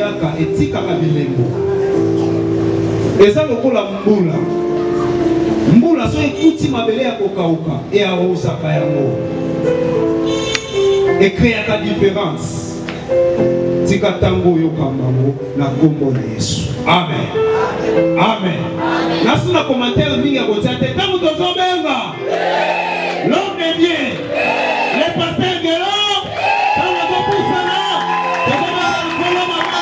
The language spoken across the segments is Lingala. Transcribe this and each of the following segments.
eyaka etikaka bilembo. Eza lokola mbula. Mbula so ekuti mabele ya kokauka et arrosaka yango. Ekreaka différence. Tika tango yokambango na kombo na Yesu. Amen. Amen. Nasuna commentaire mingi ya kotia te tango tozobenga. L'homme de Dieu. Le pasteur Guélo. Tango topusana. Tozobenga nkolo maboko.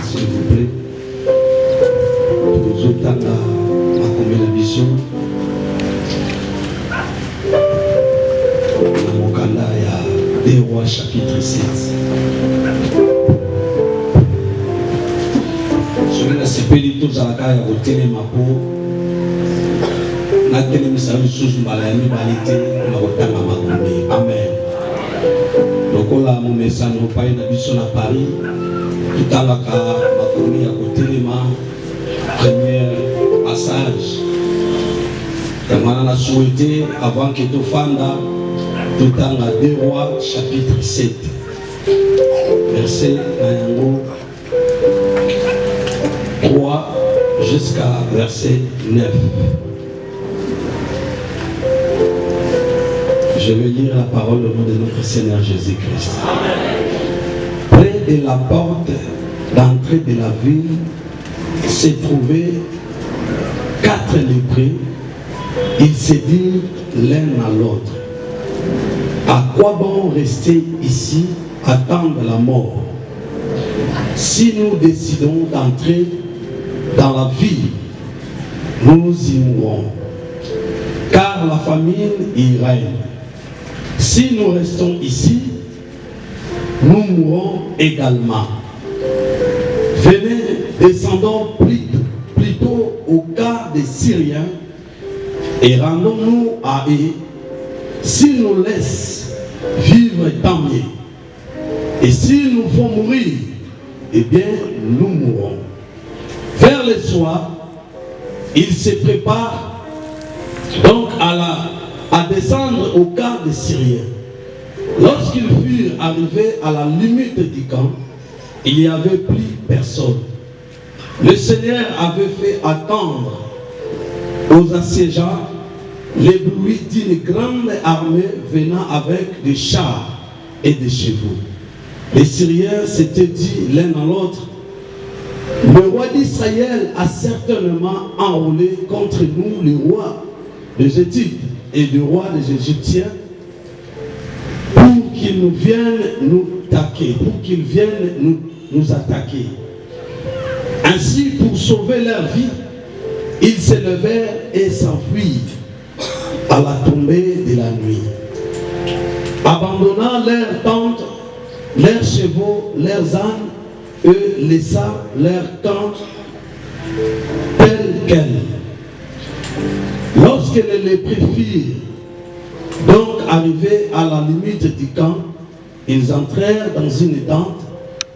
S'il vous plaît, nous autant ma combinaison dans mon canal, il y a 2 Rois chapitre 7. Sur la CPD, tous à la caille, à côté ma peau, la télé, ça me sous ma l'année, ma routine, ma combinaison. Amen. Donc, là, mon message, nous pas une habitude à Paris. Tout à l'heure, ma commis à côté de ma première passage. Et on a souhaité, avant que tu fanda, tout à l'heure, 2 Rois, chapitre 7. Verset 3 jusqu'à verset 9. Je vais lire la parole au nom de notre Seigneur Jésus-Christ. Près de la porte d'entrée de la ville se trouvaient 4 lépreux. Ils se dirent l'un à l'autre: à quoi bon rester ici, attendre la mort? Si nous décidons d'entrer dans la ville, nous y mourrons, car la famine y règne. Si nous restons ici, nous mourrons également. Venez, descendons plutôt au cas des Syriens et rendons-nous à eux. S'ils nous laissent vivre, tant mieux. Et s'ils nous font mourir, eh bien, nous mourrons. Vers le soir, ils se préparent donc à descendre au cas des Syriens. Lorsqu'ils furent arrivés à la limite du camp, il n'y avait plus personne. Le Seigneur avait fait attendre aux assiégeants les bruits d'une grande armée venant avec des chars et des chevaux. Les Syriens s'étaient dit l'un à l'autre: le roi d'Israël a certainement enrôlé contre nous le roi des Égyptes et le roi des Égyptiens pour qu'ils nous viennent nous attaquer, nous attaquer. Ainsi, pour sauver leur vie, ils se levèrent et s'enfuirent à la tombée de la nuit, abandonnant leurs tentes, leurs chevaux, leurs ânes, eux laissant leurs tentes telles quelles. Lorsque les lépreux furent donc arrivés à la limite du camp, ils entrèrent dans une tente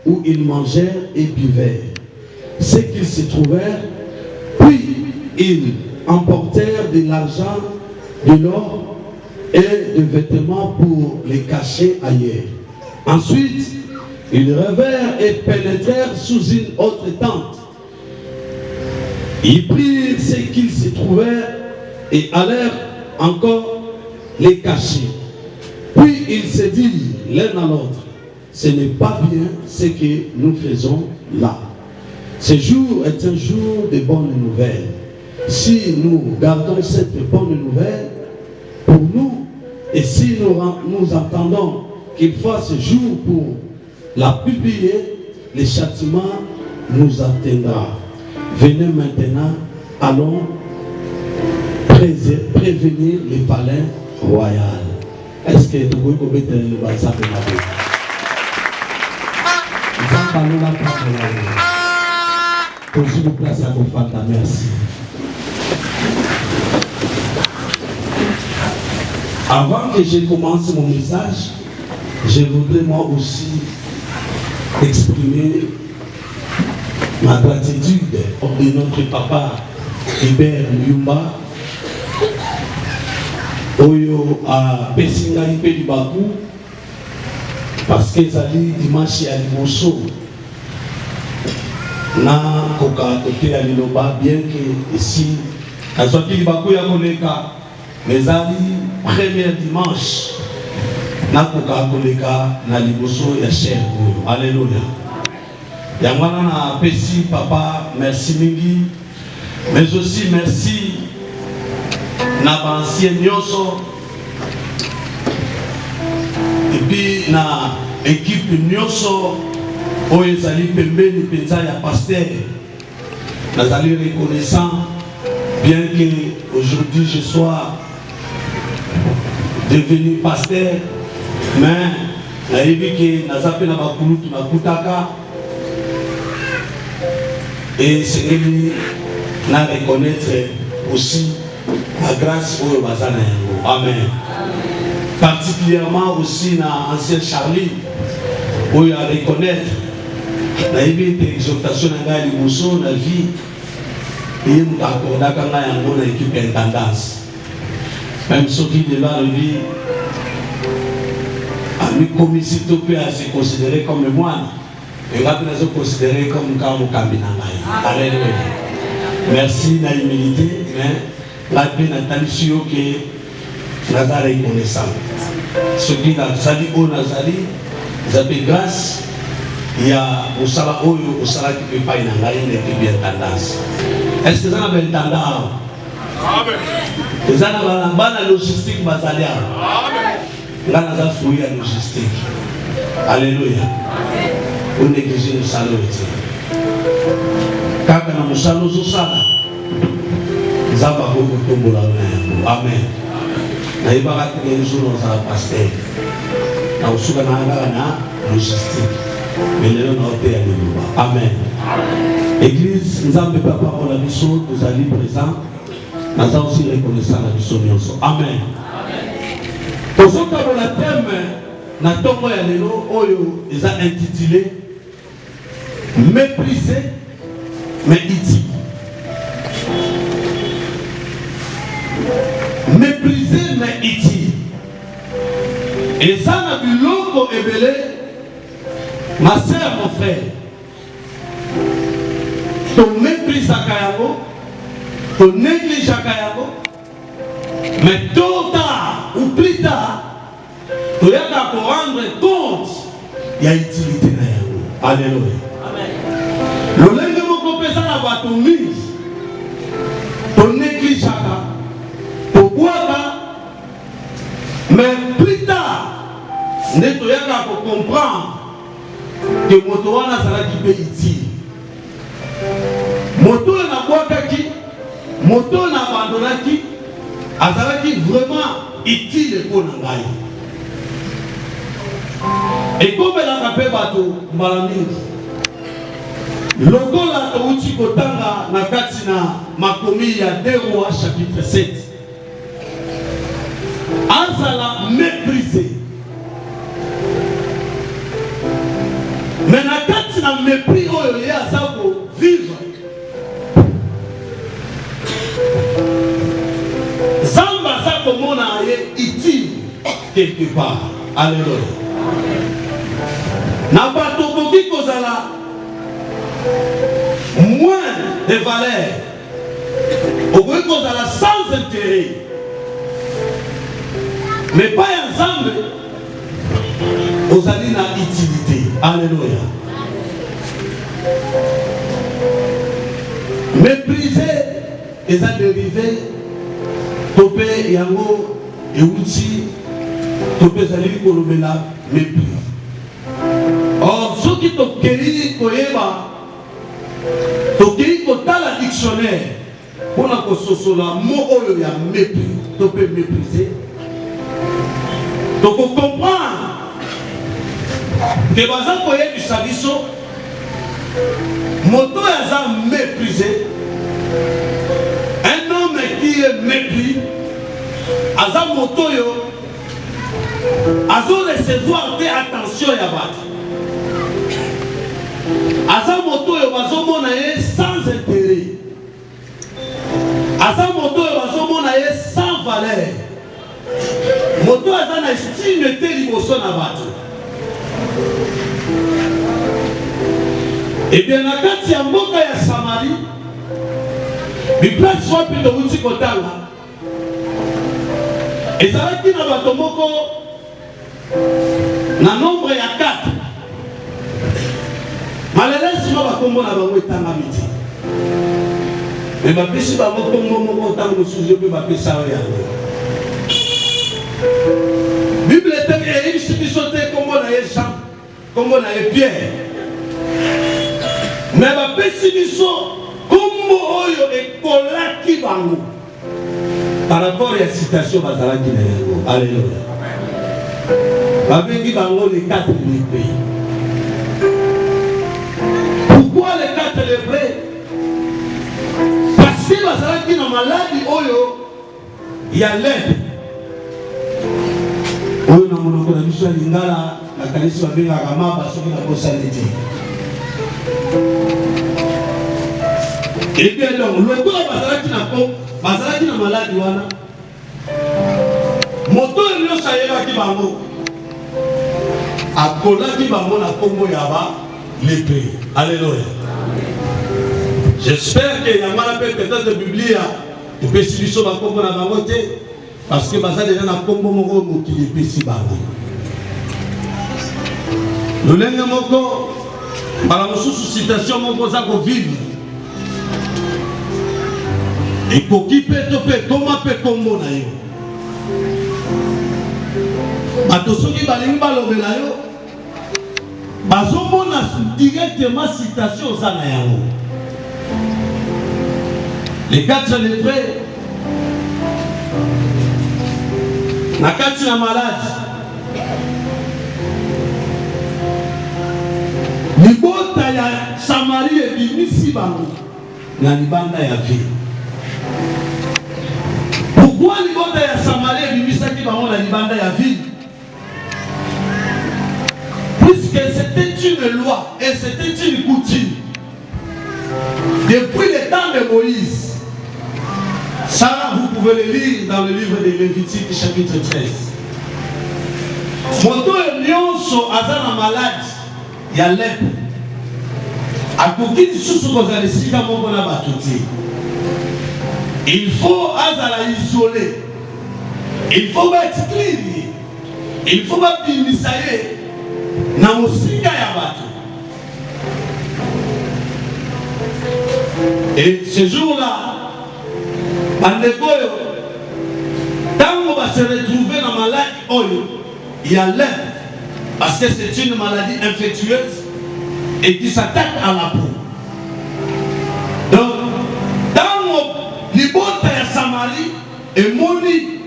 où ils mangèrent et buvaient ce qu'ils se trouvèrent, puis ils emportèrent de l'argent, de l'or et des vêtements pour les cacher ailleurs. Ensuite, ils revèrent et pénétrèrent sous une autre tente. Ils prirent ce qu'ils se trouvèrent et allèrent encore les cacher. Puis ils se dirent l'un à l'autre: ce n'est pas bien ce que nous faisons là. Ce jour est un jour de bonnes nouvelles. Si nous gardons cette bonne nouvelle pour nous, et si nous entendons qu'il fasse jour pour la publier, le châtiment nous atteindra. Venez maintenant, allons prévenir les palais royaux. Est-ce que vous pouvez mettre le bazar de la vie? Nous allons parler la parole de la vie. Posez une place à vos femmes, merci. Avant que je commence mon message, je voudrais moi aussi exprimer ma gratitude de notre papa Hubert Muyumba Oyo a Pessingai Pelibaku parce que Zali dimanche à Limoso na koka côté à Liloba bien que ici à Swaki Libaku ya koleka mais Ali premier dimanche na koka koleka na Limoso ya cher alléluia ya mwana na pesi papa merci mingi mais aussi merci na bancien nyoso et puis na équipe nyoso oyo ezali pembeni penza ya pasteur nazali reconnaissant bien que aujourd'hui je sois devenu pasteur mais nayebi ke naza pe na bakulutu nakutaka et sengeli na reconnaître aussi la grâce oyo baza na yango amen particulièrement aussi na ancien Charlie oyo a reconnaître nayebi ete exhortation na ngai liboso na vie eye moto akordaka ngai yango na équipe ya intendance même soki lelo alobi amikomisi to mpe ase considéré comme mwana enga mpe nazo considéré comme kaka mokambi na ngai alléluia merci na humilité mais ngai mpe natalisi yo ke naza reconnaissant soki nazali oyo nazali eza mpe grâce ya mosala oyo osalaki mpe epai na ngai na ekipe ya intendance est ce que eza na baintendant awa eza na bana logistique bazali awa ngai naza fruit ya logistique alléluia onéglige mosala oyo te kaka na mosala ozosala nzambe akoki kotombola yo na yango amen nayebaka te ke jour ozala pasteur na kosuka na kaka na logistique mais lelo na oteya liloba amen église nzambe mpe apakola biso tozali présent naza aussi reconnaissant na biso nyonso amen tozokabola teme na ntongo ya lelo oyo eza intitulé mépriser mais utile. Mépriser mais utile. Et ça n'a vu l'autre ébélé, ma sœur, mon frère. Ton mépris à Kayabo, ton néglige à Kayabo, mais tôt ou tard, ou plus tard, tu as pour rendre compte, il y a utilité dans Yabo. Alléluia. Le lendemain, mon compétent à voir ton mise, ton néglige à ton bois, mais plus tard, nous devons comprendre que Motowana sera qui peut utile. Moto na boakaki, moto na abandonaki, azalaki vraiment utile pour Nangai. Et comme elle a rappelé bateau, Malamini, lokola touti kotanga na kati na makomi ya 2 Rois chapitre 7. Azala méprisé. Mais na kati na mépris oyo ye azako vivre. Zamba zako mona ye utile quelque part. Alléluia. Na bato boki kozala moins de valeur. Okoki kozala sans intérêt. Mais pas ensemble. Ozali na utilité. Alléluia. Mépriser et ça dérivé. Topé yango et outil. Topé zali kolobela mépris. Or ceux qui t'ont kéri koyeba, t'ont kéri kotala dictionnaire. Pour la kososola mot oyo ya mépris. Topé mépriser. Donc on comprend que bazan koye du sabiso moto yaza méprisé. Un homme qui est mépris aza moto yo azo recevoir te attention ya bato. Aza moto oyo bazomona ye sans intérêt. Aza moto oyo bazomona ye sans valeur. Moto aza na estime te liboso na bato. Et bien na kati ya mboka ya Samarie, biplace wapi towuti kotala, ezalaki na bato moko na nombre ya 4. Malheureusement bakombo na bango etangami te. Mais bapesi bango kombo moko ntango mosusu mpe bapesa oyo yango. Bible eyebisi biso te kombo na ye Jean, kombo na ye Pierre. Mais bapesi biso kombo oyo ekolaki bango par rapport ya citation bazalaki na yango. Alléluia. Babengi bango les 4 lépreux. Pourquoi les 4 lépreux? Parce que bazalaki na maladie oyo ya lèpre. Oyo na monoko na biso ya lingala na kanisi babengaka maba soki na bosali te. Et bien donc, le corps bazalaki na maladie wana. Moto elio sayeba ki bango. Akolaki bango na kombo ya ba lépreux. Alléluia. J'espère que yamana peut-être de Bible tu peux suivre sur ba kombo na bango te parce que baza déjà na kombo moko mokili pesi bango. Lolenge moko para mosusu citation moko za ko vivre. Et pour qui peut topé, comment peut kombo na yo? Batosoki balingi balobela yo. Bazomona directement citation za na yango. Les 4 lépreux, na kati na malade. Libota ya Samarie ebimisi bango na libanda ya ville. Pourquoi libanda ya Samarie ebimisaki bango na libanda ya ville? Puisque c'était une loi et c'était une coutume. Depuis le temps de Moïse, ça vous pouvez le lire dans le livre de Lévitique chapitre 13. Moto nyonso azana malade ya lèpre. Akoki lisusu kozala esika moko na bato te. Il faut azala isolé. Il faut exclure. Il faut bimisa ye na mosika ya bato. Et ce jour-là, bandeko yo, tango va se retrouver dans la maladie oyo, il y a lèpre, parce que c'est une maladie infectieuse et qui s'attaque à la peau. Donc, tango libota ya Samarie et moni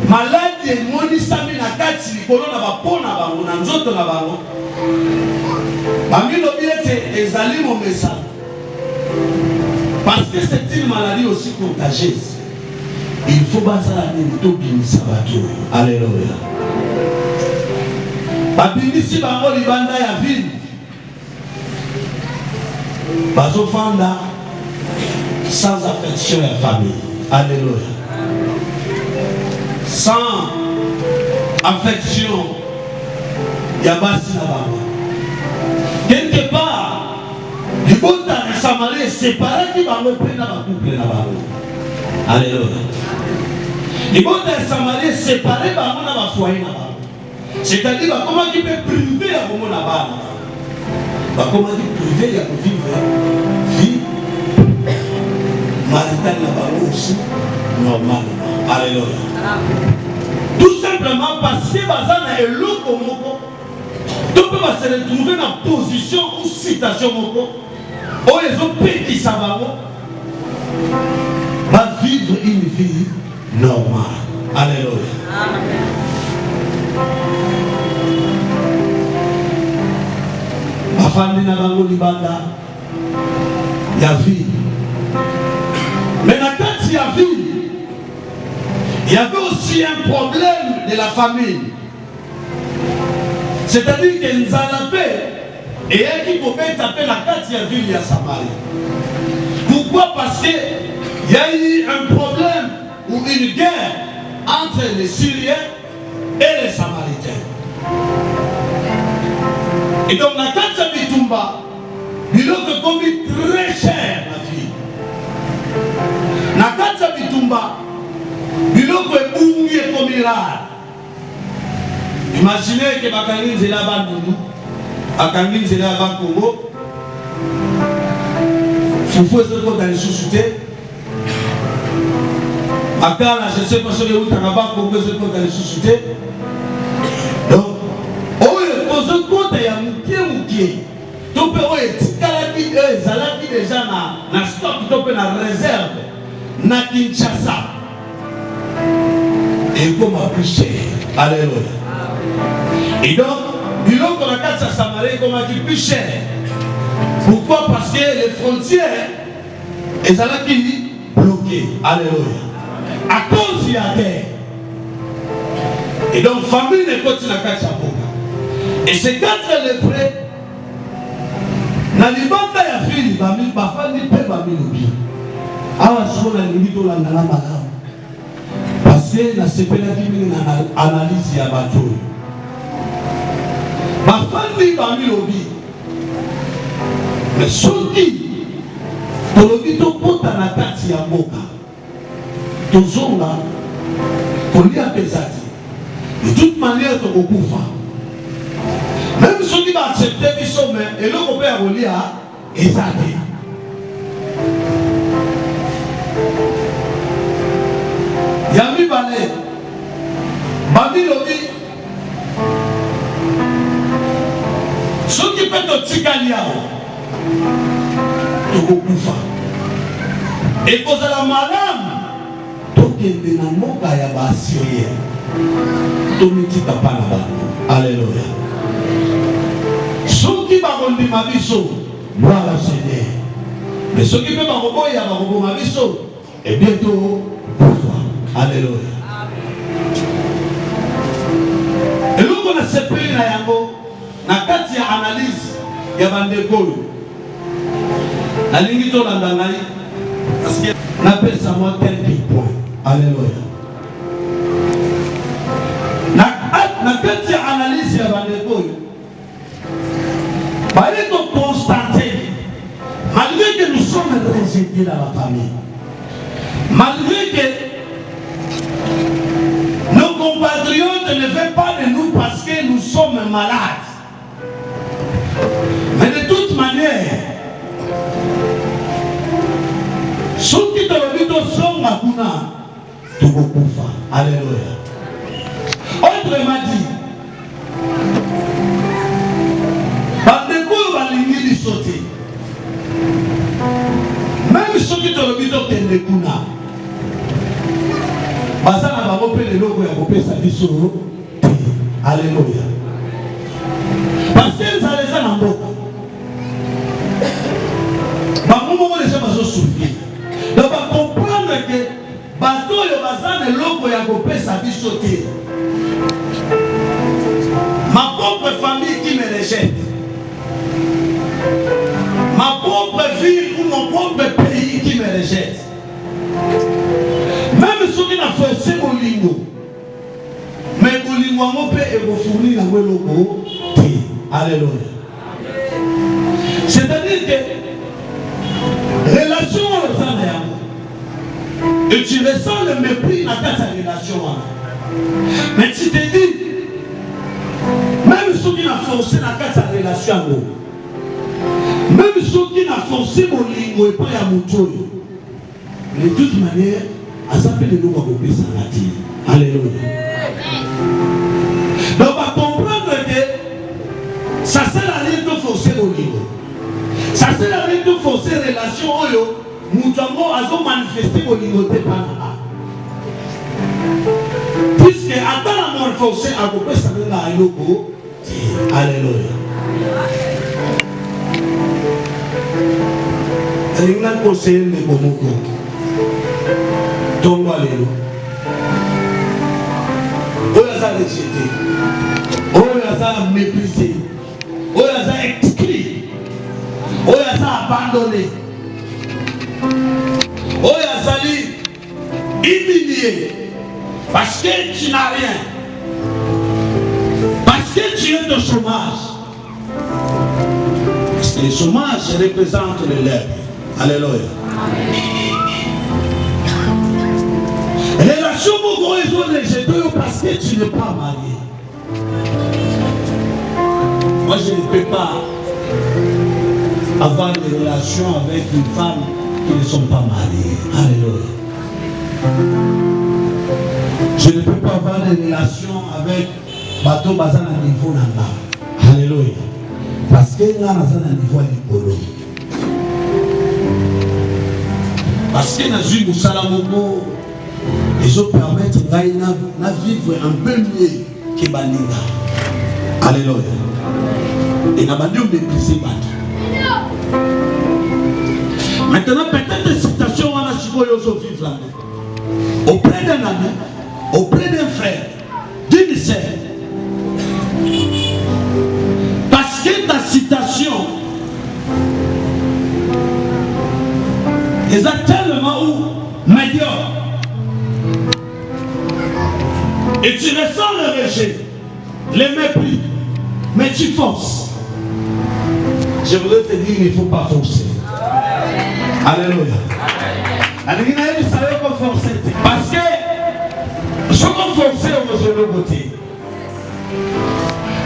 maladie et moni sami na kati likolo na bapo na bango na nzoto na bango. Bamino biete ezali mo message. Parce que c'est une maladie aussi contagieuse. Il faut bazala nito binisa bato. Alléluia. Babinisi bango libanda ya ville. Bazofanda sans affection ya famille. Alléluia. Sans affection ya basi na bango. Quelque part libota ya Samarie séparé qui bango pena ba couple na bango. Alléluia. Libota ya Samarie séparé bango na ba foyer na bango. C'est-à-dire comment qui peut priver ya bango na bango. Comment qui priver ya vivre vie maritale na bango aussi normalement. Alléluia. Tout simplement parce que bazana eloko moko donc on va se retrouver dans position ou citation moko où les autres pays qui savent va vivre une vie normale. Alléluia. Afandi na bango libanda ya vie. Mais dans cette vie, il y avait aussi un problème de la famille. C'est-à-dire que Nzalapé et elle qui pouvait taper la carte de la ville de Samarie. Pourquoi? Parce qu'il y a eu un problème ou une guerre entre les Syriens et les Samaritains. Et donc la carte de Bitumba, il a commis très cher ma fille. La carte de Bitumba, il a commis rare. Imaginez que Bakangin Zela Bandounou, Bakangin Zela Bankongo, Foufou est dans les sous-soutés. Akala, je ne sais pas si vous avez Bankongo est dans les sous-soutés. Donc, on est posé compte, il y a Mouké. Donc, on est déjà dans stock, donc on a réserve, dans Kinshasa. Et comme a plus cher. Alléluia. Et donc, il y a la carte à Samarie comme a dit plus cher. Pourquoi? Parce que les frontières, elles sont bloquées. Alléluia. À cause de la guerre. Et donc, famille ne continue la carte à Boka. Et ces 4 lépreux, dans les bandes de la fille, ma femme n'est pas bambi. Alors, je suis dans la parce que la CPLA qui analyse ya bateau. Ma famille parmi l'obi. Mais soki, pour l'obi to pota na kati ya mboka. Tozonga, kolia pesati. De toute manière, to kokufa. Même ceux qui vont accepter qu'ils sont mais et l'on peut relia ezati. Yami Balé, Babi Lobi, ceux qui peuvent te tirer, tu vas et cause de la madame, tu es dans mon cas, il y a un Syrie. Tu ne dis pas là-bas. Alléluia. Ceux qui vont dire ma vie, gloire au Seigneur. Mais ceux qui peuvent ma vie, et bientôt, alléluia. Et nous on a séparé na yango na kati ya analyse ya bandeko. Na lingi to landa ngai parce que na pesa moi quelques points. Alléluia. Na kati ya analyse ya bandeko. Ba il faut constater malgré que nous sommes rejetés dans la famille. Malgré que nos compatriotes ne veulent pas de nous parce que nous sommes malades. Mais de toute manière, ceux qui te le disent sont Makuna, tu vas pouvoir. Alléluia. Autrement dit, même ceux qui te le disent sont Makuna. Basana va romper les logos et romper sa vie sur eux. Alléluia. Parce que ça les a dans beaucoup. Moment les gens vont souffrir. Donc on va comprendre que bateau le bazar de logos et romper sa vie sauter. Ma propre famille qui me rejette. Ma propre ville ou mon propre pays qui me rejette. Même ceux qui n'ont fait ce bolingo, mais bolingo on peut et vous fournir dans le logo. Alléluia. C'est-à-dire que relation aux gens et tu ressens le mépris dans ta relation. Mais tu te dis, même ceux qui n'ont forcé dans ta relation, même ceux qui n'ont forcé bolingo et pas à mouton, de toute manière. Alléluia. Donc on va comprendre que ça c'est la ligne de forcer au niveau. Ça c'est la ligne de forcer relation où nous avons manifesté au niveau de Panama. Puisque attends la mort forcée à couper ça dans la logo. Alléluia. Il y a un conseiller de Bomoko. Tombe alléluia. Oya za rejeté. Oya a méprisé, où il a exclu, où il a abandonné, où il a humilié, parce que tu n'as rien, parce que tu es au chômage. Parce que le chômage représente le lèvres. Alléluia. Relation beaucoup ils ont rejeté parce que tu n'es pas marié. Moi je ne peux pas avoir des relations avec une femme qui ne sont pas mariées. Alléluia. Je ne peux pas avoir des relations avec bateau bazan à niveau nanga. Alléluia. Parce que nous avons un niveau à l'école. Parce que nous avons un salamoko, ils ont permis de vivre un peu mieux que Baninga. Alléluia. Et nous avons méprisé Batou. Maintenant, peut-être des situations où on a vivre là. Auprès d'un ami, auprès d'un frère, d'une sœur. Parce que ta citation est tellement médiocre et tu ressens le rejet, le mépris, mais tu forces. Je voudrais te dire, il ne faut pas forcer. Alléluia. Parce que je peux forcer au côté.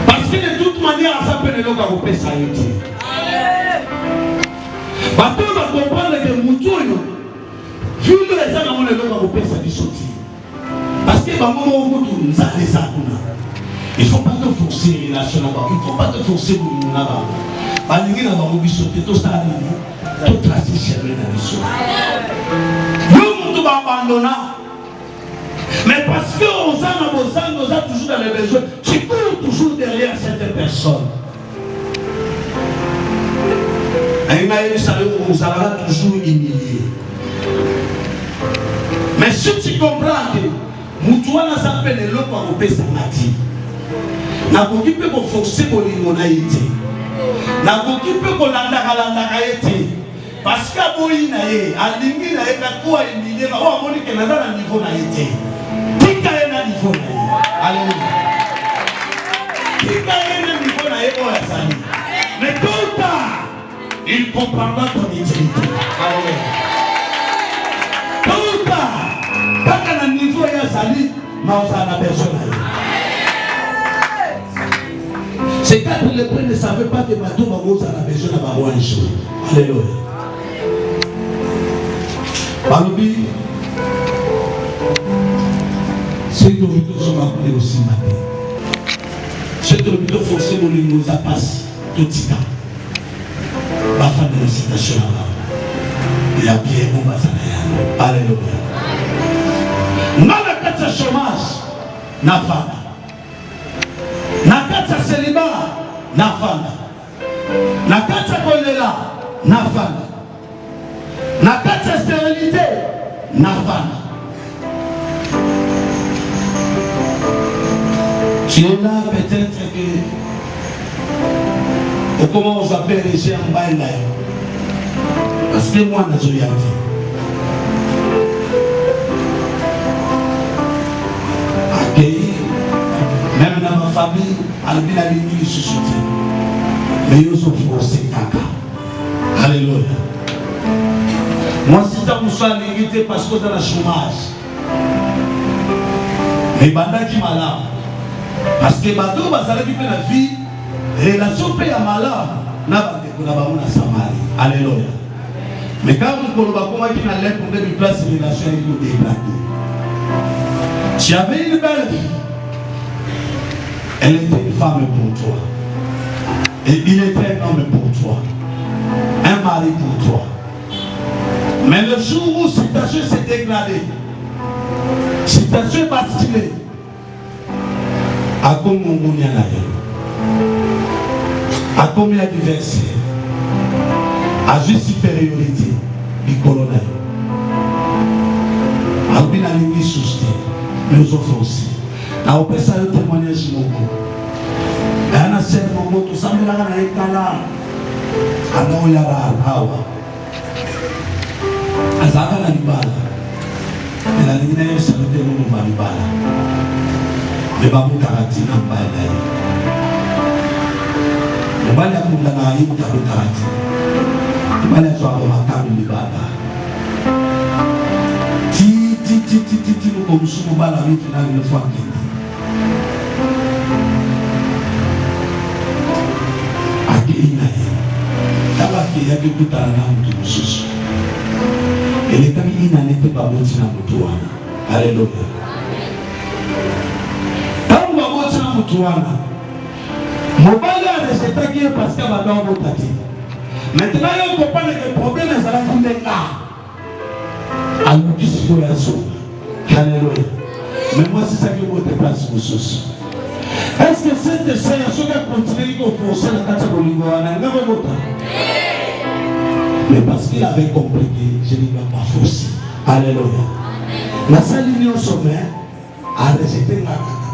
Parce que de toute manière, ça peut nous faire ça. Parce que nous comprendre que nous vu que les gens ont le faire ça. Parce que il ne faut pas te forcer les relations. Il ne faut pas te forcer pour nous. Tout tracer chez lui dans les choses. Nous nous abandonnons. Mais parce qu'on a besoin, nous avons toujours dans les besoins, tu cours toujours derrière cette personne. Et nous allons toujours humilier. Mais si tu comprends que nous avons appelé l'eau pour nous payer sa matin, nous avons occupé pour forcer pour l'immonité. Nous avons occupé pour l'andakalandakaïté. Parce qu'à Boïnaïe, à Lingui, à quoi humilier, à quoi on dit que nous avons un niveau naïté. Mais tôt ou tard, il comprendra ton utilité. Tôt ou tard, quand on a un niveau Yazali, mais on a besoin. C'est quand le prince ne savait pas que Batou Babou a besoin d'avoir un jour. Alléluia. Balobi. C'est que nous sommes appelés aussi matin. C'est que nous sommes forcés pour nous passer tout le temps. Ma femme de la citation là-bas. Il y a bien mon bazar. Alléluia. Dans la carte de chômage, n'a pas. Dans la carte de célibat, n'a pas. Dans la carte de choléra, n'a pas. Dans la carte de stérilité, n'a pas. Tu es là peut-être que au comment on s'appelle les gens en bas là. Parce que moi, je suis accueilli, même dans ma famille, à la ligne de société. Mais ils sont forcés caca. Alléluia. Moi, si ça vous soit limité parce que dans le chômage, les bandas qui malades. Parce que bateau bazala qui fait la vie, relation paye à malade, n'a pas de Samarie. Alléluia. Mais quand vous avez qui n'a l'air pour une place de relation, il vous déplace. Tu avais une belle vie. Elle était une femme pour toi. Et il était un homme pour toi. Un mari pour toi. Mais le jour où cette situation s'est dégradée, cette situation est basculée. À combien il y a à combien d'adversaires, à juste supériorité du colonel, à bien aligner sous terre, nous offrons aussi. Là, on peut ça le témoignage mon coup. Ana sema moto samela kana ikala. Ano yara hawa. Azaka na libala. Ela lingine yo salute mo malibala. Beba mo karati na mbala yi. Mbala kumla na yi mo karati. Mbala so abo makamu libala. Ti mo musumo bala vitu na ile fwangi. Ake ina yi. Kaba ki yake kutana na mtu mususu. Ele kami ina nete baboti na mtu wana. Haleluya. Tamu baboti na mtu wana. Mobile aresetaki ye parce que badao motati. Maintenant yo comprendre que problème ezala kundenga. Aluki siko ya so. Haleluya. Mais moi c'est ça que vous te place mususu. Est-ce que cette essai a soka continuer ko forcer la kata bolingo wana ngabo mota? Mais parce qu'il avait compris que je ne vais pas forcer. Alléluia. La salle au sommet a rejeté la kata.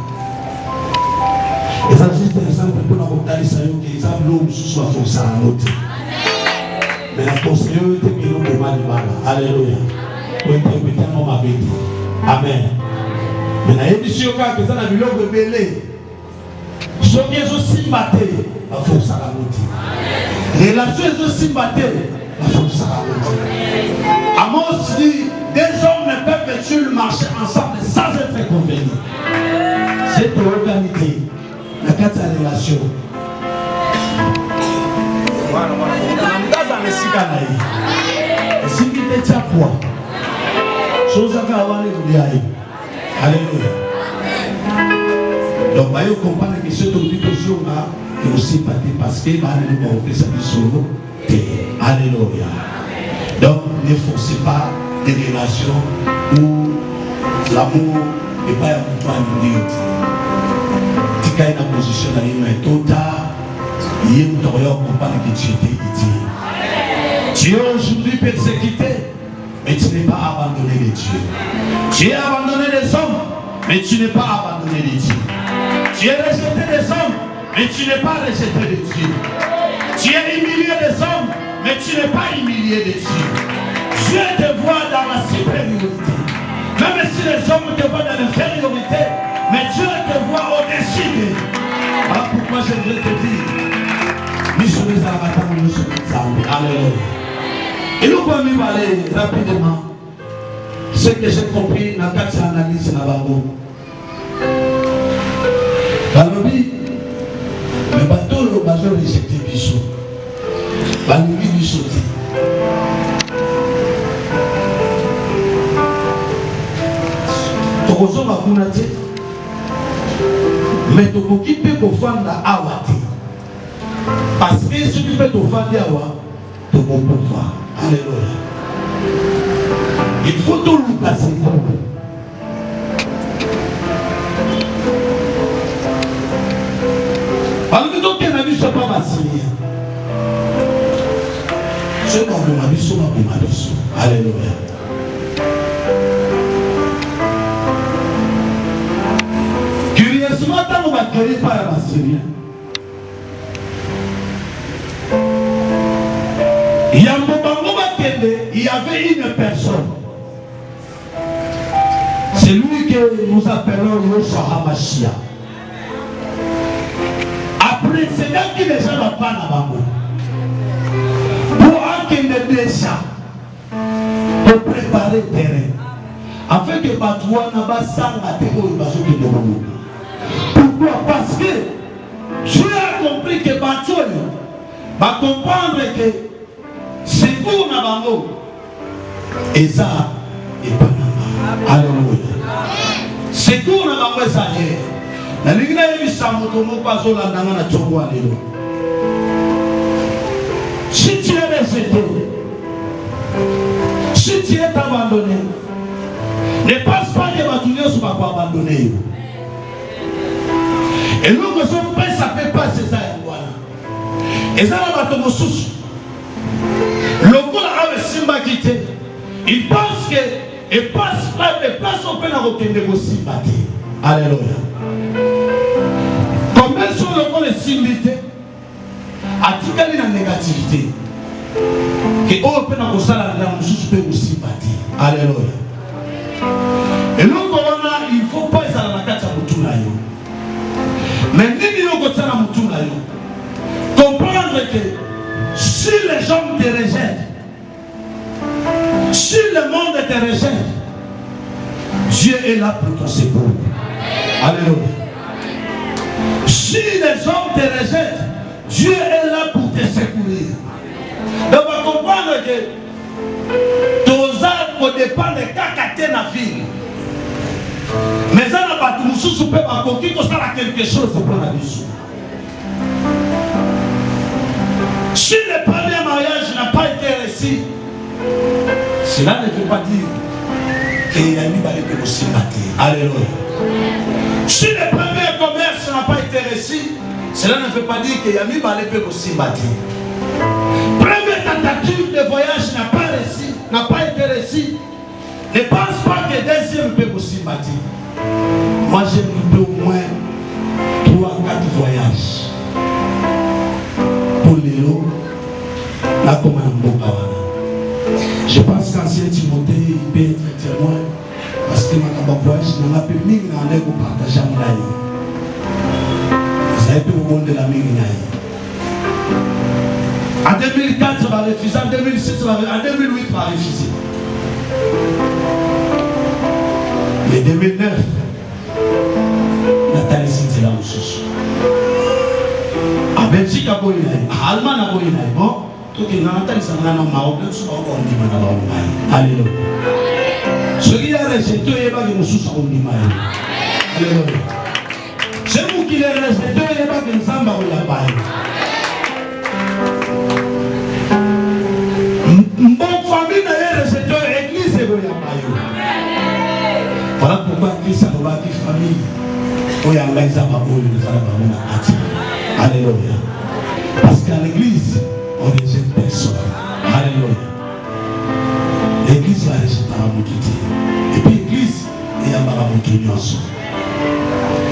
Et ça juste un exemple pour nous montrer ça que les hommes soit forcés à noter. Mais la postérité que nous demandons alléluia. Pour interpréter mon abéti. Amen. Mais la édition que ça n'a vu l'homme belé. Ce qui est aussi batté, la force à la noter. Relation est aussi batté. Amos dit, des hommes ne peuvent marcher ensemble sans être convenus. C'est une organité, la carte de la relation. Si tu es à quoi, chose à avoir alléluia. Donc, vous comprenez que ce que nous disons là est aussi parti parce que nous avons fait ça du solo. Alléluia. Donc, ne forcez pas des relations où l'amour n'est pas un point de vue. Tu as une position dans une totale, il y a une compagnie que tu étais utile. Tu es aujourd'hui persécuté, mais tu n'es pas abandonné de Dieu. Tu es abandonné des hommes, mais tu n'es pas abandonné de Dieu. Tu es rejeté des hommes, mais tu n'es pas rejeté de Dieu. Tu es humilié des hommes, mais tu n'es pas humilié de Dieu. Dieu te voit dans la supériorité. Même si les hommes te voient dans l'infériorité, mais Dieu te voit au-dessus d'eux. Voilà pourquoi je voudrais te dire, nous sommes les avatars, nous sommes les armées. Alléluia. Et nous pouvons aller rapidement. Ce que j'ai compris dans la carte d'analyse là-bas. Dans le but, le bateau, le bateau rejeté Bissot. Balingi Bissot. Tokozo bakuna te. Mais tokoki pe kofanda awa te. Parce que ce qui peut t'offrir awa, toko pouvoir. Alléluia. Il faut tout le passer. Alors que donc il n'a vu ce pas Bassilien. Ce n'est pas mon avis, ce n'est pas mon avis. Alléluia. Curieusement, quand on va créer par la Bassilien, il y a un moment il y avait une personne. C'est lui que nous appelons Yoshua HaMashiach. Après, c'est là qu'il les gens pas dans Bango. Pour accueillir déjà, pour préparer le terrain. Afin que Batouana n'a pas sang à terre ou pourquoi? Parce que Dieu a compris que Batouana va comprendre que c'est pour Nabango. Et ça, et pas Nabango. Alléluia. C'est pour Nabango et ça y est. La ligne est mise à Motomo, pas au Landana, na Tchongo, alléluia. Si tu es rejeté, si tu es abandonné, ne passe pas de Batounia sur ma part abandonné. Et nous, nous sommes prêts, ça ne fait pas ces aïe. Et ça, la Batomo sous. Le coup là, avec Simba quitté, il pense que, et passe pas de place au pénal au Simba. Alléluia. Combien sont le coup de simbité atikali na négativité que on peut na kosala na mususu pe kusimbati. Alléluia. Et donc il faut pas ça na kati ya mutu na yo. Mais nini yo kotsala mutu na yo? Comprendre que si les gens te rejettent, si le monde te rejette, Dieu est là pour ton secours. Alléluia. Si les hommes te rejettent, Dieu est là pour te secourir. Donc on va comprendre que tous arbres dépendent de cacaté dans la ville. Mais ça n'a pas tout sous peut pas qu'on ça quelque chose pour la vie. Si le premier mariage n'a pas été réussi, cela ne veut pas dire qu'il y a mis balé pour aussi mater. Alléluia. Si le premier commerce n'a pas été réussi, cela ne veut pas dire qu'il y a mis balé pour aussi mater. Première tentative de voyage n'a pas réussi, n'a pas été réussi. Ne pense pas que deuxième peut aussi mater. Moi j'ai coupé au moins 3 ou 4 voyages. Pour les lots, là comme un beau cawana. Je pense qu'ancien Timothée, il peut être témoin. Parce que ma voyage n'a pas permis de partager mon aïe. Ça a été au monde de la mine. En 2004, ça va refuser. En 2006, ça va refuser. En 2008, ça va refuser. Mais 2009, Nathalie c'était là aussi. En Belgique, à Allemagne, à Allemagne, bon, tout est dans Nathalie, ça m'a dit, Maroc, tout ça, on dit, alléluia. Ce qui est resté, il n'y a pas de ressources à Alléluia. C'est vous qui les resté, il n'y a pas de Zamba ou la paille. Mon famille n'a pas resté, l'église est la paille. Voilà pourquoi Christ a dit famille. Alléluia. Parce qu'à l'église, on rejette personne. Alléluia. L'église va rejeter à Moukiti. Et puis l'église, il y a un Moukiti.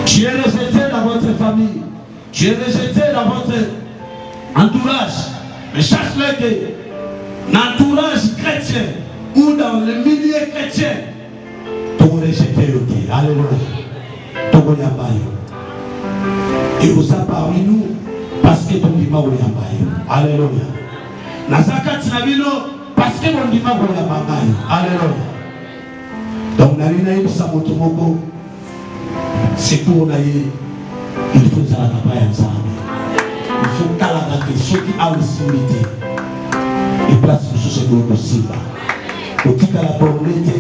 Tu es rejeté dans votre famille. Tu es rejeté dans votre entourage. Mais chaque-le que l'entourage chrétien ou dans le milieu chrétien, tu vas rejeter aussi. Alléluia. Tu vas rejeter. Et vous êtes parmi nous parce que ton dimanche est en bas. Alléluia. Nazaka Tinabino parce que mon dimanche est en bas. Alléluia. Donc, Narina Samotomoko, c'est pour naïe. Il faut que ça ne pas ensemble. Il faut qu'à ceux qui ont similité et place sur ce groupe aussi. Au titre de la pauvreté,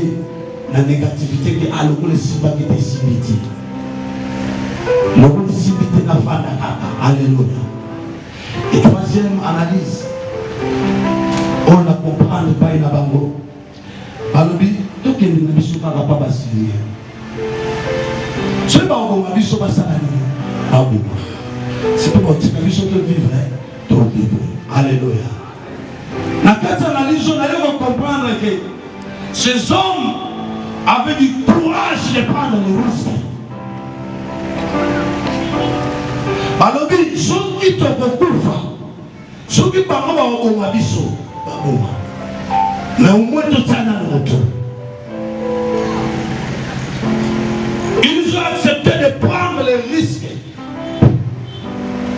la négativité qui a le simba qui est similité. Le monde similité n'a pas d'accord. Alléluia. Et troisième analyse, on ne comprend pas une abango. Balobi, tout ce qui est ne pas basculer. Ce n'est pas un biso basalani. C'est pour que tu biso te vivre, ton vivre. Alléluia. La quatrième analyse, on allait comprendre que ces hommes avaient du courage de prendre le risque. Balobi, ceux qui te recouvrent, ceux qui parlent au Mabiso, mais au moins tout ça dans le retour. Ils ont accepté de prendre les risques.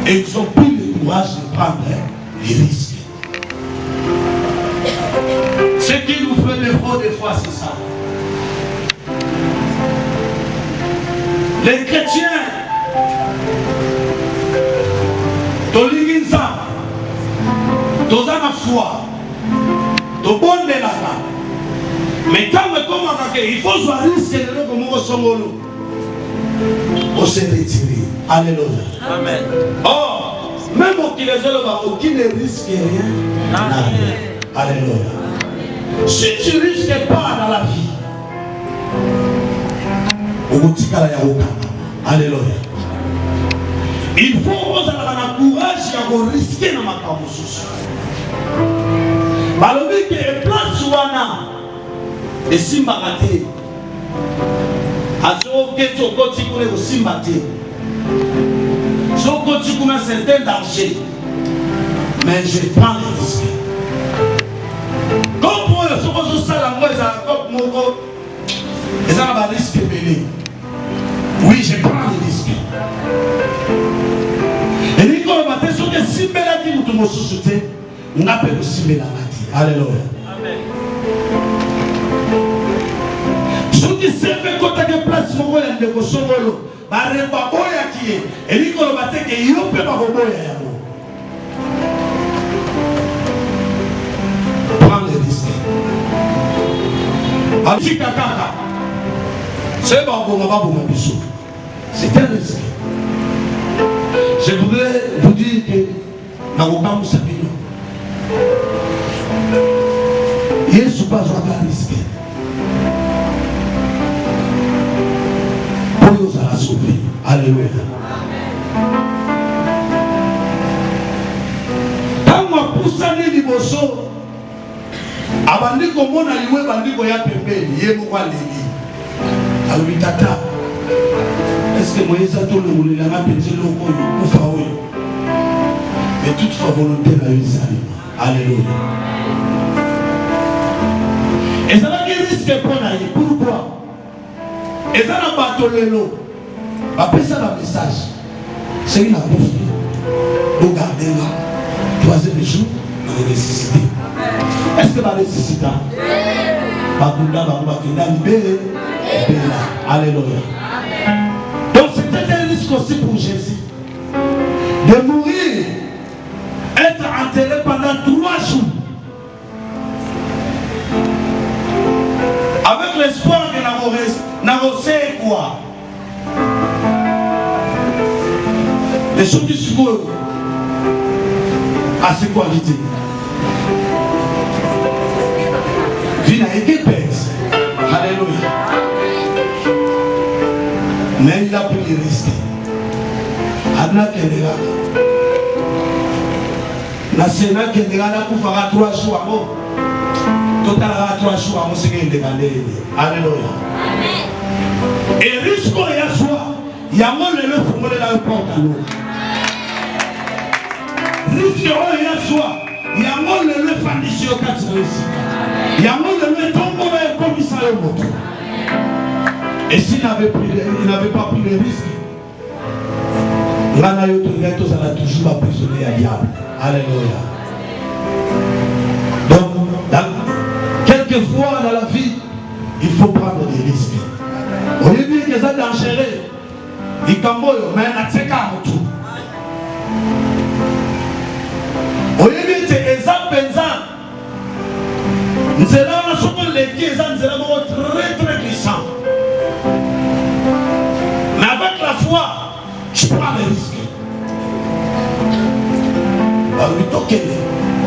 Et ils ont pris le courage de prendre les risques. Ce qui nous fait défaut des fois, c'est ça. Les chrétiens, Tolinginsa, Tozana foi, Tobonde Laka. Mais quand il faut se risquer de nous on s'est retiré. Alléluia. Amen. Oh, même qui les a qui ne risque rien. Alléluia. Si tu ne risques pas dans la vie, alléluia. Il faut avoir le courage de risquer dans ma camouflage. Balobi que place wana et simbagate. Azo keto koti kule simbate. So Soko tu comme un certain danger. Mais je prends le risque. Comme pour le Soko sur ça, la moi, ils ont un risque belé. Oui, je prends le risque. Et dit qu'on va te souhaiter si belle à dire que tu me souhaites, on appelle aussi belle à dire. Alléluia. Amen. Si tu sais que quand tu as place, mon gars, il y a des choses. Bareba boya qui est. Et dit qu'on va te dire qu'il y a un peu de boya. Prends le risque. Alisi kakaka. C'est bon, c'est un risque. Je voudrais vous dire que Nagoka Moussabino, Yesu pas un risque. Pour nous à la sauver. Alléluia. Quand ma poussani liboso, abandi komona liwe bandi koya pembeni, yebo kwa leli. Alors tata. Est-ce que Moïse a tout le monde là petit loco ou faoué? Mais toute sa volonté la Jérusalem. Alléluia. Et ça va qui risque pour aller. Pourquoi? Et ça n'a pas tout le lot. Après ça le message. C'est une bouffe. Regardez là. Troisième jour, on va ressusciter. Est-ce que va ressusciter? Bakunda bakunda libéré. Alléluia. Donc c'était un risque aussi pour Jésus de mourir, être enterré pendant 3 jours avec l'espoir que n'avons quoi. Les choses qui se font à ses qualités. Vie n'a été bête. Alléluia. Mais il a pris le risque. Adna Kendega. La Sénat Kendega n'a pas fait 3 jours avant. Total 3 jours avant, c'est qu'il est décalé. Alléluia. Et risque qu'il y a soit, il y a moins de l'eau pour la porte à l'eau. Risque qu'il y a soit, il y a moins de l'eau pour la porte à l'eau. Il y a moins de l'eau pour la porte à l'eau. Et s'il n'avait pas pris le risque, Ranayoto a toujours emprisonné à diable. Alléluia. Donc, quelquefois dans la vie, il faut prendre des risques. Au lieu que ça dangereux, il camboye, mais il n'a pas tout. Au lieu que ça pensa, nous allons les pieds, nous allons très très glissant. Mais avec la foi, je prends les risques.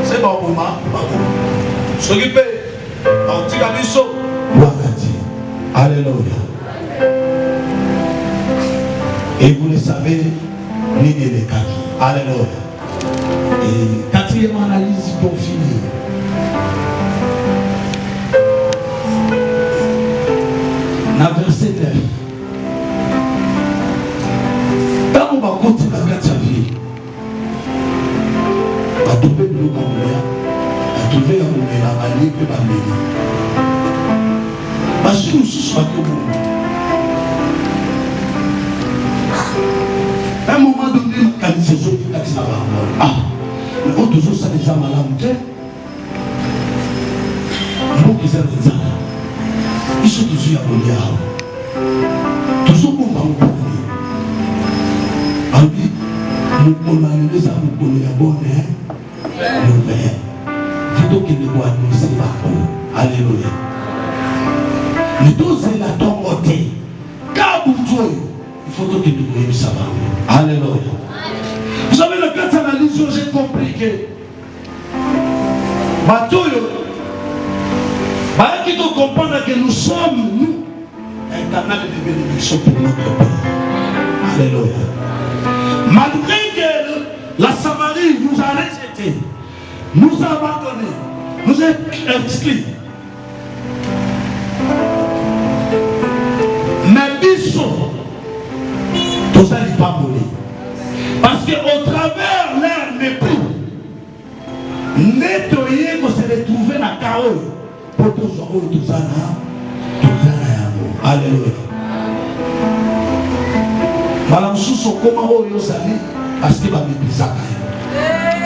C'est bon pour moi. S'occuper. Alléluia. Et vous le savez, l'idée des kaki. Alléluia. Et 4e analyse pour finir. Dans verset 9. Quand on va continuer à sa vie, on va trouver le nom à trouver un moment à aller que à mener. Parce que nous sommes à un moment donné, quand ils se sont dit, ah, mais autres jours, ça les a malades. Ils vont qu'ils aient des armes. Ils sont toujours à Boliar. Toujours pour m'en parler. Albi, nous avons les armes pour les abonnés. Le Père. Plutôt qu'il ne doit nous c'est pas. Alléluia. Nous tous c'est la tombe. Car pour toi, il faut que nous voyons ça. Alléluia. Vous savez, le cas d'analyse, j'ai compris que Batoyo, qui doit comprendre que nous sommes, nous, un canal de bénédiction pour notre pays. Alléluia. Malgré que la Samarie nous a rejetés, nous a abandonnés, nous a exclus. Mais Bissot, tout ça n'est pas mourir. Parce qu'au travers leur mépris, nettoyer pour se retrouver dans le chaos. Pour tous les gens, alléluia. Madame Sousso, comment vous allez? Parce que vous avez méprisé.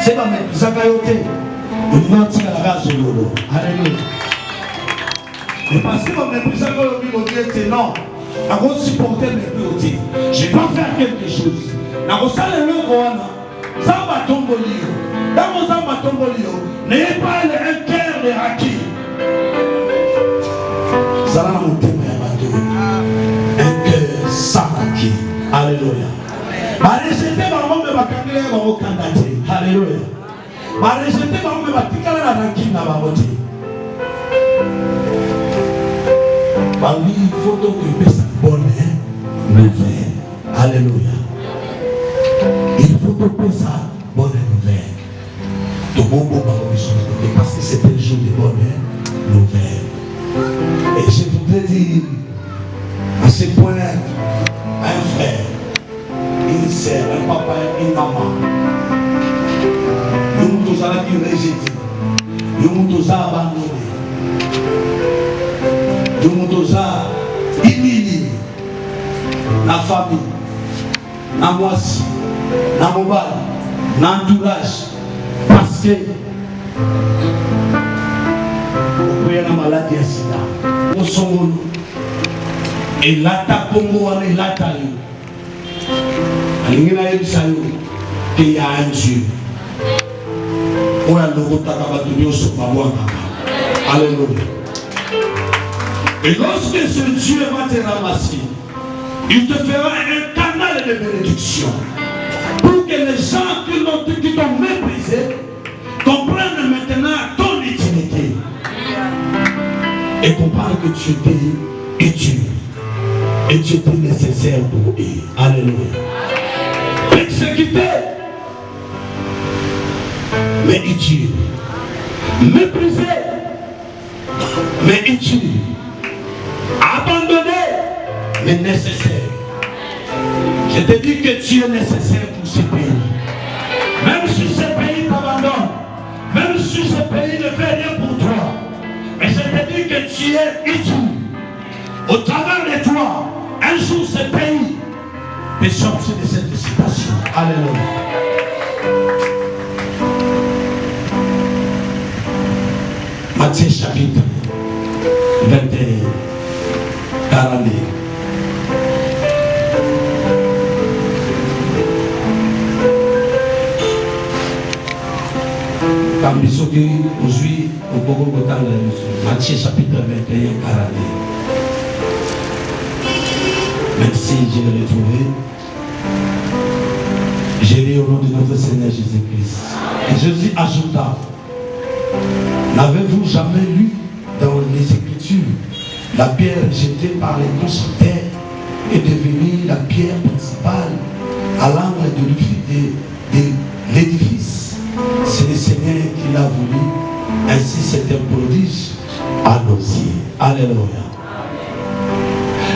C'est pas méprisé. Vous mentez à la race de l'eau. Alléluia. Et parce que vous méprisé, vous dites non. Vous allez supporter mes mépris. Je dois faire quelque chose. Vous allez le voir. Zamba Tombolio. Dans mon Zamba Tombolio, n'ayez pas un cœur de acquis. Zala mon thème est un cœur sans acquis. Alléluia. Rejeter par moi, mais ma candidate va au candidat. Alléluia. Rejeter par moi, mais ma ticala la ranking n'a pas voté. Oui, il faut donc que ça bonne nouvelle. Alléluia. Il faut que ça bonne nouvelle. Tout le monde va vous parce que c'est un jour de bonne nouvelle. Et je voudrais dire à ce point, un frère, une sœur, un papa, une maman, nous tous allons nous rejeter, nous tous allons abandonner, nous tous allons humilier la famille, la moitié, la mobile, l'entourage, parce que vous avez la maladie à sida. Nous sommes et l'ata Congo et l'ata il y a un Dieu. Alléluia. Et lorsque ce Dieu va te ramasser, il te fera un canal de bénédiction pour que les gens qui t'ont méprisé comprennent maintenant ton utilité et comprennent que tu étais utile et tu étais nécessaire pour eux. Alléluia. Persécuté, mais utile. Méprisé, mais utile. Abandonné, mais nécessaire. Je te dis que tu es nécessaire pour ce pays. Même si ce pays t'abandonne, même si ce pays ne fait rien pour toi, mais je te dis que tu es utile. Au travers de toi, un jour ce pays peut sortir de cette situation. Alléluia. Matthieu chapitre 21, 42. Comme nous sommes aujourd'hui au Bogota, Matthieu chapitre 21, 42. Merci, je l'ai retrouvé. J'ai lu au nom de notre Seigneur Jésus-Christ. Et Jésus ajouta, n'avez-vous jamais lu dans les Écritures la pierre jetée par les constructeurs est devenue la pierre principale à l'angle de l'édifice? C'est le Seigneur qui l'a voulu. Ainsi c'est un prodige à nos yeux. Alléluia.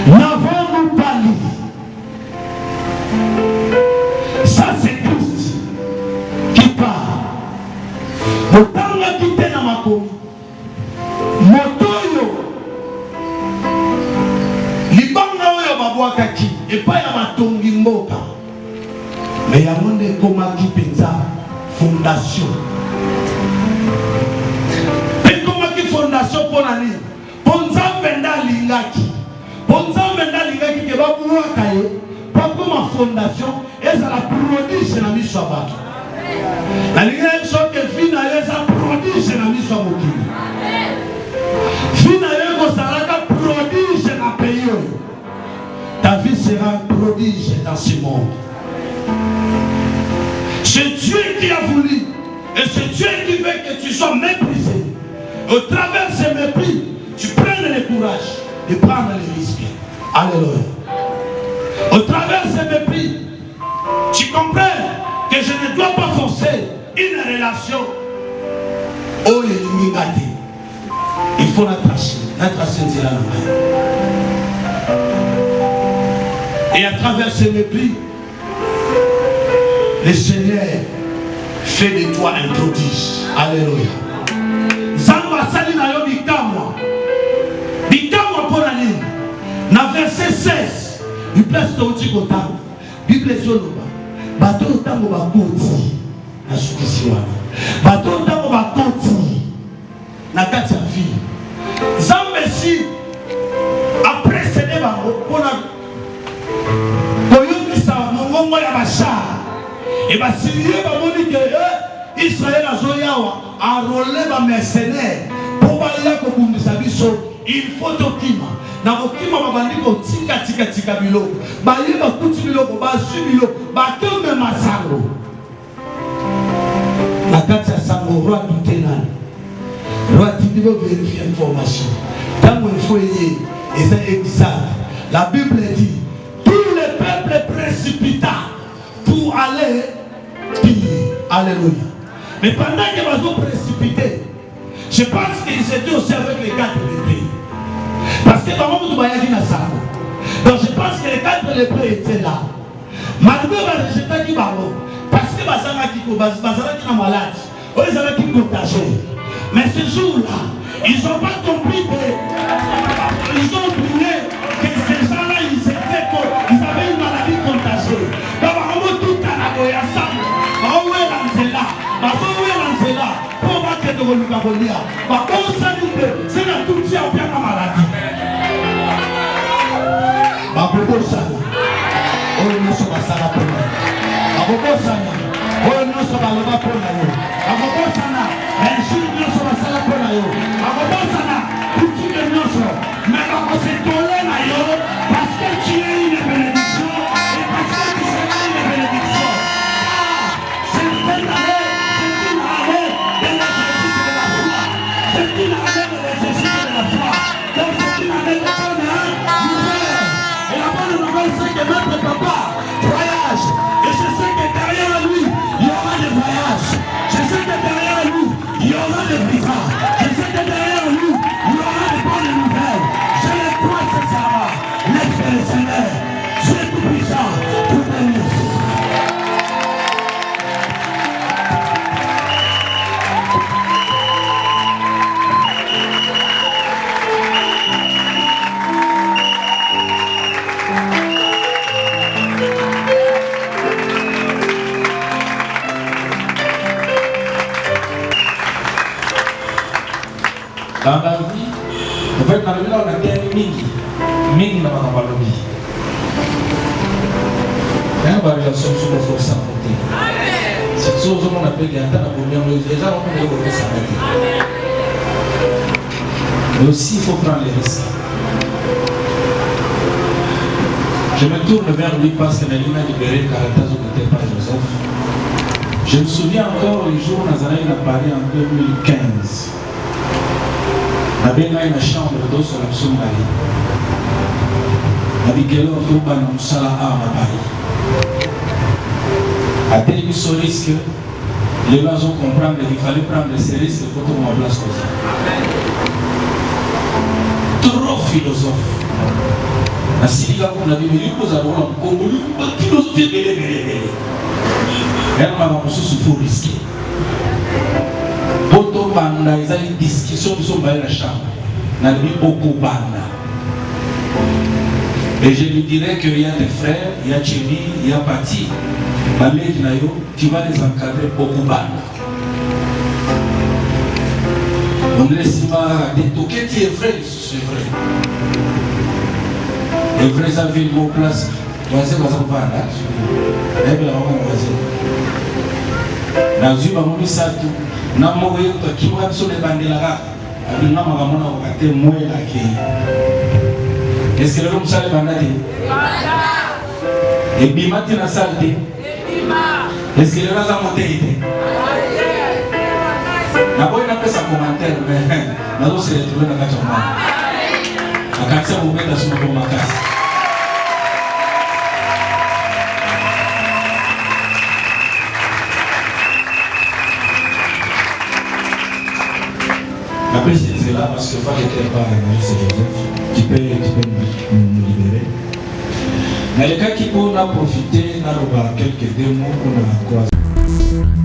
N'avons-nous pas lu? Ça c'est Christ qui parle. Motanga quitté na makomi. Motoyo. Libanga oyo babwakaki epai ya batongi mboka. Mais ya monde ekomaki penza fondation. Ekomaki fondation pour nani? Ponza mbenda lingaki. Ponza mbenda lingaki ke babwaka ye. Pas comme ma fondation, et ça la prodige na miso ya bato. La ligne so que fina ye ça prodige na miso ya mokili. Fina ye ko salaka prodige na pays. Ta vie sera un prodige dans ce monde. C'est Dieu qui a voulu, et c'est Dieu qui veut que tu sois méprisé. Au travers de ce mépris, tu prennes le courage de prendre les risques. Alléluia. Au travers de ce mépris, tu comprends que je ne dois pas forcer une relation. Oh, il faut la tracer. La tracer, c'est la main. Et à travers ce mépris, le Seigneur fait de toi un prodige. Alléluia. Zamba sali na yo bikamwa. Bikamwa pour la ligne. Dans verset 16, il place ton petit côté. Bible zoloba. Bato tango bakoti. Na sukisiwana. Bato tango bakoti. Na kati ya vie. Zamba si après céder bango pour la koyokisa mongongo ya bashar. Et bien, si Israël a zoyawa a rolé ba mercenaire pour balia ko bundisa biso, il faut okima na okima babandi ko tika biloko balie ba kuti biloko ba su biloko ba keme masango na kati ya sango roi dutenani roi tidibo vérifier information tant il faut y et c'est exact. La Bible dit tout le peuple précipita pour aller piller. Alléluia. Mais pendant qu'ils vont précipiter, je pense qu'ils étaient aussi avec les 4 lépreux. Parce que maman vous voyez dans ça. Donc je pense que les 4 lépreux étaient là. Malgré le résultat qui va parce que Bazana qui est malade, ils avaient qui contagieux. Mais ce jour-là, ils n'ont pas compris que ils ont oublié que ces gens-là, ils avaient une maladie contagieuse. Donc on tout à la goya ça. Pour battre de l'Ugabolia, c'est la toute qui a bien la maladie. Babosana, oh non, ça va s'arrêter. Babosana, oh non, ça va le battre pour la eau. Babosana, mais si nous sommes à la pour la eau. Babosana, tout qui est notre, mais on s'est collé la eau parce que tu es une bénédiction et parce que tu seras une bénédiction. C'est une année. Notre papa voyage et je sais que derrière lui il y aura des voyages, je sais que derrière lui il y aura des visas, je sais que derrière lui il y aura des bonnes nouvelles. Je le crois sincèrement. Laisse le Seigneur, tu es tout puissant pour bénir. Dans la vie, en fait, dans la vie, on a gagné ming dans la vie. Il y a une variation sur le force à côté. C'est ce qu'on appelle les attentes à combien déjà on peut les s'arrêter. Mais aussi, il faut prendre les risques. Je me tourne vers lui parce que la ligne a libéré Caratas au côté par Joseph. Je me souviens encore le jour où Nazareth a parlé en 2015. Nabenga ina chambre d'osso la Somalie. Nabigelo toba na musala ama bari. À tel risque, les gens ont compris qu'il fallait prendre ces risques pour tomber en place comme ça. Trop philosophe. La Siliga pour la Bible, nous avons une philosophie de elle m'a faut risquer. Beaucoup banda, ils ont une discussion qui sont dans la chambre. N'a beaucoup banda. Et je lui dirais qu'il y a des frères, il y a Tchéni, il y a Pati, tu vas les encadrer beaucoup banda. On ne laisse pas détoquer, tu es vrai, c'est vrai. Les vrais avis de mon place, voisin va s'en faire là. Eh bien, on va voisin. Dans une mamie, ça tout. Na moyo qui m'a sur les bandelas, avec na magamona au côté moi là qui. Est-ce que l'homme sale bandade? Et bima tu na salté. Est-ce que le rasa monté? Na boy na pesa commentaire mais na do se retrouver na kachamba. Akatsa ubeta sur mon makas. Après c'est là parce que il faut que tu pas c'est Joseph qui peut nous libérer. nalekaki mpona profiter naloba quelques deux mots mpona croise.